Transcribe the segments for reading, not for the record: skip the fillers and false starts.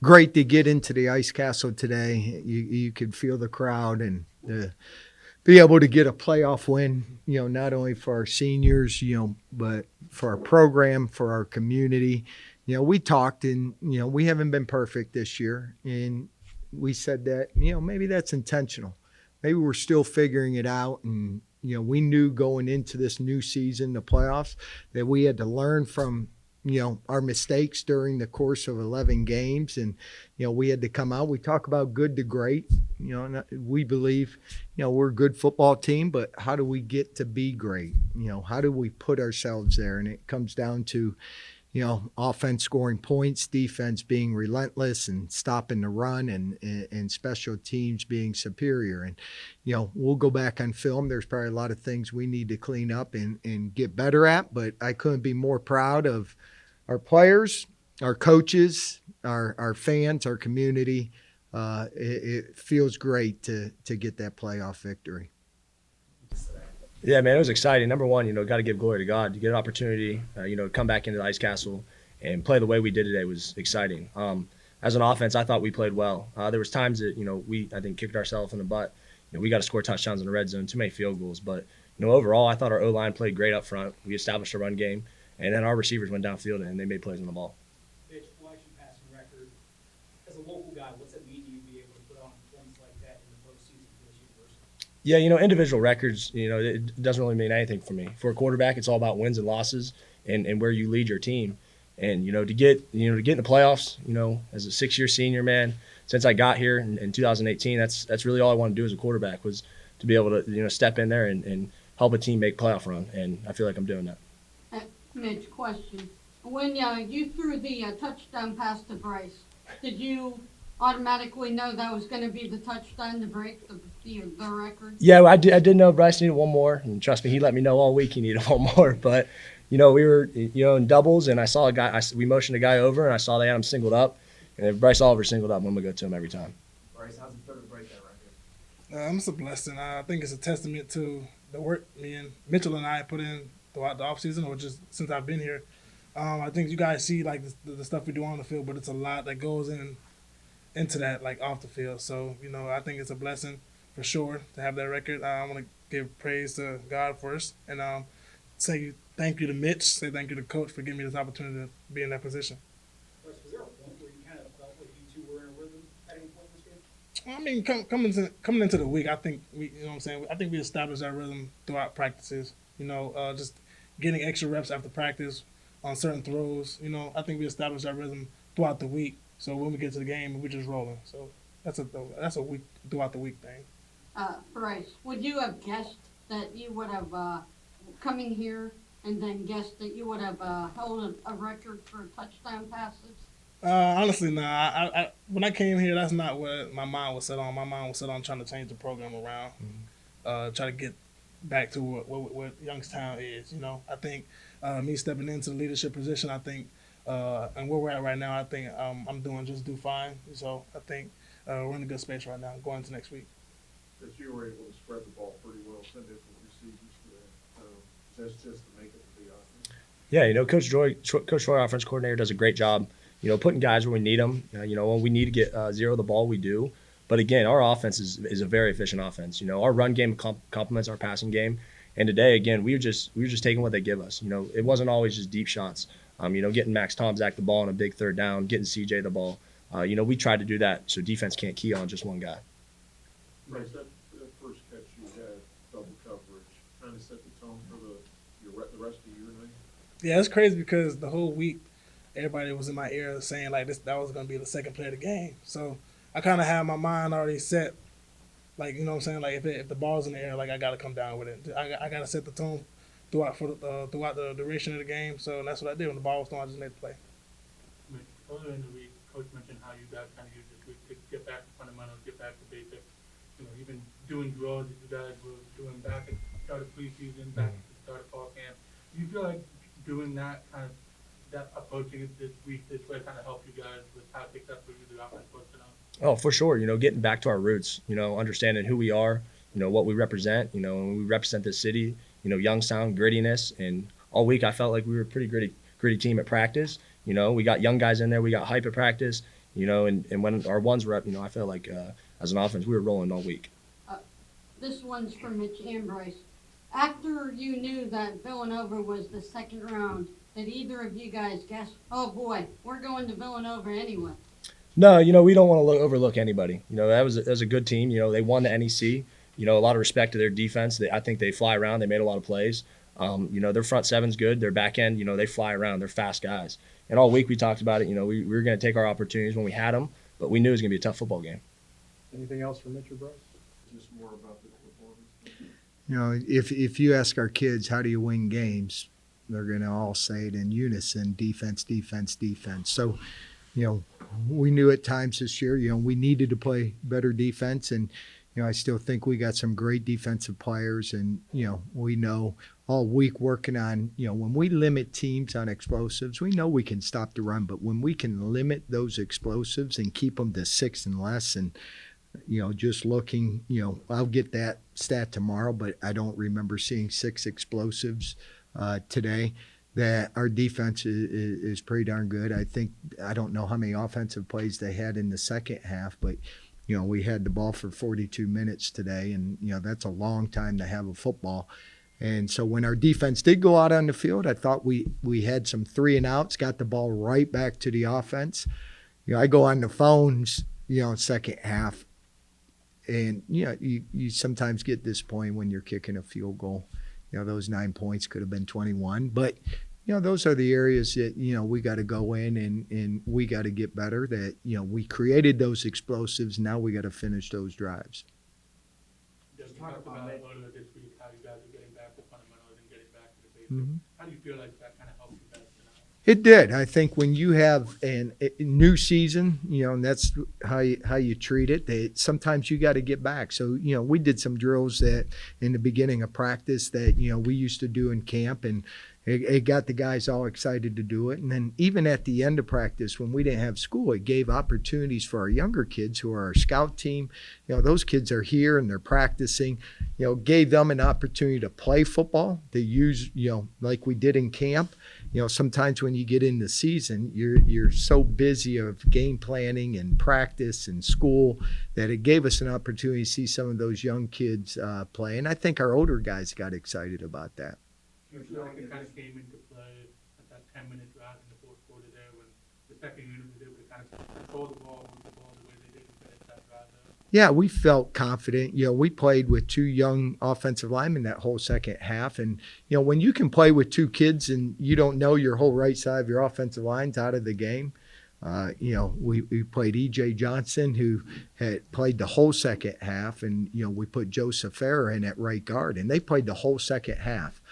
great to get into the Ice Castle today. You could feel the crowd and be able to get a playoff win, not only for our seniors, but for our program, for our community. We talked and, we haven't been perfect this year. And we said that, maybe that's intentional. Maybe we're still figuring it out. And, we knew going into this new season, the playoffs, that we had to learn from, our mistakes during the course of 11 games. And, we had to come out. We talk about good to great. We believe, we're a good football team, but how do we get to be great? How do we put ourselves there? And it comes down to, offense scoring points, defense being relentless and stopping the run, and special teams being superior. And, we'll go back on film. There's probably a lot of things we need to clean up and get better at, but I couldn't be more proud of our players, our coaches, our fans, our community. It feels great to get that playoff victory. Yeah, man, it was exciting. Number one, got to give glory to God. To get an opportunity, come back into the Ice Castle and play the way we did today was exciting. As an offense, I thought we played well. There was times that, I think kicked ourselves in the butt. We got to score touchdowns in the red zone, too many field goals. But, overall, I thought our O-line played great up front. We established a run game, and then our receivers went downfield and they made plays on the ball. Mitch, YSU passing record. As a local guy, what's it mean to you to be able to put on performance like that in the postseason for this university? Yeah, individual records, it doesn't really mean anything for me. For a quarterback, it's all about wins and losses and where you lead your team. And, to get in the playoffs, as a 6-year senior, man, since I got here in 2018, that's really all I wanted to do as a quarterback was to be able to, step in there and help a team make playoff run. And I feel like I'm doing that. Mitch, question. When you threw the touchdown pass to Brice, did you automatically know that was going to be the touchdown to break the record? Yeah, I did know Brice needed one more, and trust me, he let me know all week he needed one more. But we were in doubles, and I saw a guy. We motioned a guy over, and I saw they had him singled up, and if Brice Oliver singled up, I'm gonna go to him every time. Brice, how's it feel to break that record? It's a blessing. I think it's a testament to the work me and Mitchell and I put in throughout the offseason, or just since I've been here. I think you guys see like the stuff we do on the field, but it's a lot that goes into that, like off the field. So, I think it's a blessing for sure to have that record. I want to give praise to God first and say thank you to Mitch, say thank you to Coach for giving me this opportunity to be in that position. Was there a point where you kind of felt like you two were in a rhythm at any point in this game? I mean, coming into the week, I think I think we established our rhythm throughout practices. Just getting extra reps after practice on certain throws. I think we established our rhythm throughout the week. So when we get to the game, we're just rolling. So that's a week throughout the week thing. Brice, would you have guessed that you would have coming here and then guessed that you would have held a record for touchdown passes? Honestly, nah. I when I came here, that's not what my mind was set on. My mind was set on trying to change the program around, try to get back to what Youngstown is. I think me stepping into the leadership position, I think, and where we're at right now, I think I'm doing fine. So I think we're in a good space right now going into next week. That you were able to spread the ball pretty well, 10 different receivers today. That's just to make it to the offense. Yeah, Coach Troy, offense coordinator, does a great job. Putting guys where we need them. When we need to get zero the ball, we do. But again, our offense is a very efficient offense. Our run game complements our passing game. And today, again, we were just taking what they give us. It wasn't always just deep shots. Getting Max Tomczak the ball on a big third down, getting CJ the ball. We tried to do that so defense can't key on just one guy. Brice, that first catch you had, double coverage, kind of set the tone for the rest of the year, right? Yeah, it's crazy because the whole week, everybody was in my ear saying like that was going to be the second play of the game. So I kind of had my mind already set. Like, what I'm saying? Like, if the ball's in the air, like, I got to come down with it. I got to set the tone throughout the duration of the game. So that's what I did. When the ball was thrown, I just made the play. Earlier in the week, Coach mentioned how you guys kind of used this week to get back to fundamentals, get back to basics. Even doing drills that you guys were doing back at the start of preseason, back at the start of fall camp. Do you feel like doing that approaching it this week, this way kind of help you guys with how successful the offense was tonight? Oh, for sure. Getting back to our roots, understanding who we are, what we represent, and we represent this city, Youngstown, grittiness. And all week I felt like we were a pretty gritty team at practice. We got young guys in there. We got hype at practice. and when our ones were up, I felt like as an offense, we were rolling all week. This one's for Mitch and Brice. After you knew that Villanova was the second round, did either of you guys guess, oh boy, we're going to Villanova anyway? No, we don't want to overlook anybody. That was a good team. They won the NEC. A lot of respect to their defense. I think they fly around. They made a lot of plays. Their front seven's good. Their back end, they fly around. They're fast guys. And all week we talked about it. We were going to take our opportunities when we had them, but we knew it was going to be a tough football game. Anything else for Mitch or Brice? Just more about the performance. If you ask our kids, how do you win games, they're going to all say it in unison: defense, defense, defense. So, we knew at times this year, we needed to play better defense, and I still think we got some great defensive players, and we know all week working on, when we limit teams on explosives, we know we can stop the run, but when we can limit those explosives and keep them to 6 and less, and just looking, I'll get that stat tomorrow, but I don't remember seeing 6 explosives today. That our defense is pretty darn good. I don't know how many offensive plays they had in the second half, but we had the ball for 42 minutes today, and that's a long time to have a football. And so when our defense did go out on the field, I thought we had some 3 and outs, got the ball right back to the offense. I go on the phones, second half, and you sometimes get disappointed when you're kicking a field goal. Those 9 points could have been 21, but those are the areas that we got to go in and we got to get better. That we created those explosives. Now we got to finish those drives. Just talk about earlier this week how you guys are getting back to fundamentals and getting back to the basics. Mm-hmm. How do you feel like that kind of helped you guys tonight? It did. I think when you have a new season, and that's how you treat it, sometimes you got to get back. So, we did some drills that in the beginning of practice that, we used to do in camp, and it got the guys all excited to do it. And then even at the end of practice, when we didn't have school, it gave opportunities for our younger kids who are our scout team. Those kids are here and they're practicing, gave them an opportunity to play football, to use, like we did in camp. Sometimes when you get in the season, you're so busy of game planning and practice and school that it gave us an opportunity to see some of those young kids play. And I think our older guys got excited about that. Do you feel like it kind of came into play at that 10-minute drive in the fourth quarter there when the second unit was able to kind of control the ball, move the ball the way they did and finish that drive there? Yeah, we felt confident. We played with 2 young offensive linemen that whole second half. And, when you can play with 2 kids and you don't know your whole right side of your offensive line's out of the game, we played E.J. Johnson, who had played the whole second half, and, we put Joseph Farrer in at right guard, and they played the whole second half.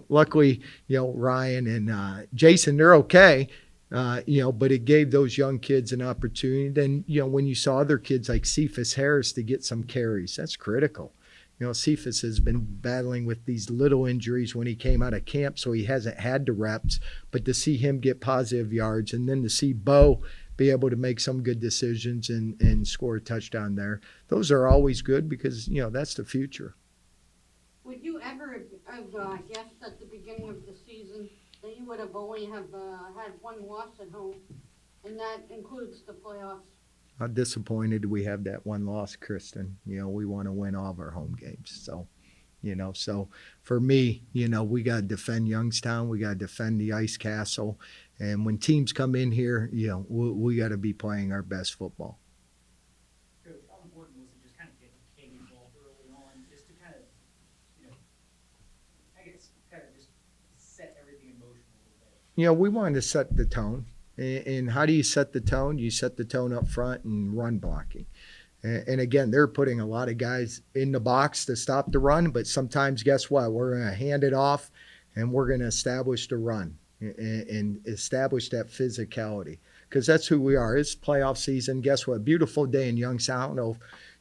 Luckily, Ryan and Jason, they're okay. But it gave those young kids an opportunity. Then, when you saw other kids like Cephas Harris to get some carries, that's critical. Cephas has been battling with these little injuries when he came out of camp, so he hasn't had the reps. But to see him get positive yards, and then to see Bo be able to make some good decisions and score a touchdown there, those are always good because, that's the future. Would you ever have guessed at the beginning of the season that you would have only had 1 loss at home, and that includes the playoffs? How disappointed we have that 1 loss, Kristen. We want to win all of our home games. So, so for me, we got to defend Youngstown. We got to defend the Ice Castle. And when teams come in here, we got to be playing our best football. Coach, how important was it just kind of getting King involved early on, just to kind of, I guess, kind of just set everything in motion a little bit? We wanted to set the tone. And how do you set the tone? You set the tone up front and run blocking. And again, they're putting a lot of guys in the box to stop the run, but sometimes, guess what? We're going to hand it off, and we're going to establish the run and establish that physicality, because that's who we are. It's playoff season. Guess what? Beautiful day in Youngstown. I don't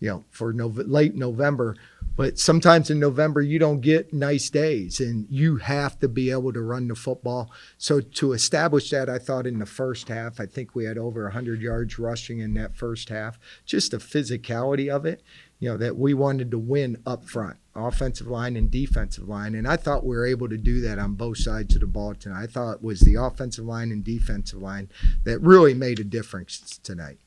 know, for late November, but sometimes in November you don't get nice days, and you have to be able to run the football. So to establish that, I thought in the first half, I think we had over 100 yards rushing in that first half. Just the physicality of it, that we wanted to win up front. offensive line and defensive line. And I thought we were able to do that on both sides of the ball tonight. I thought it was the offensive line and defensive line that really made a difference tonight.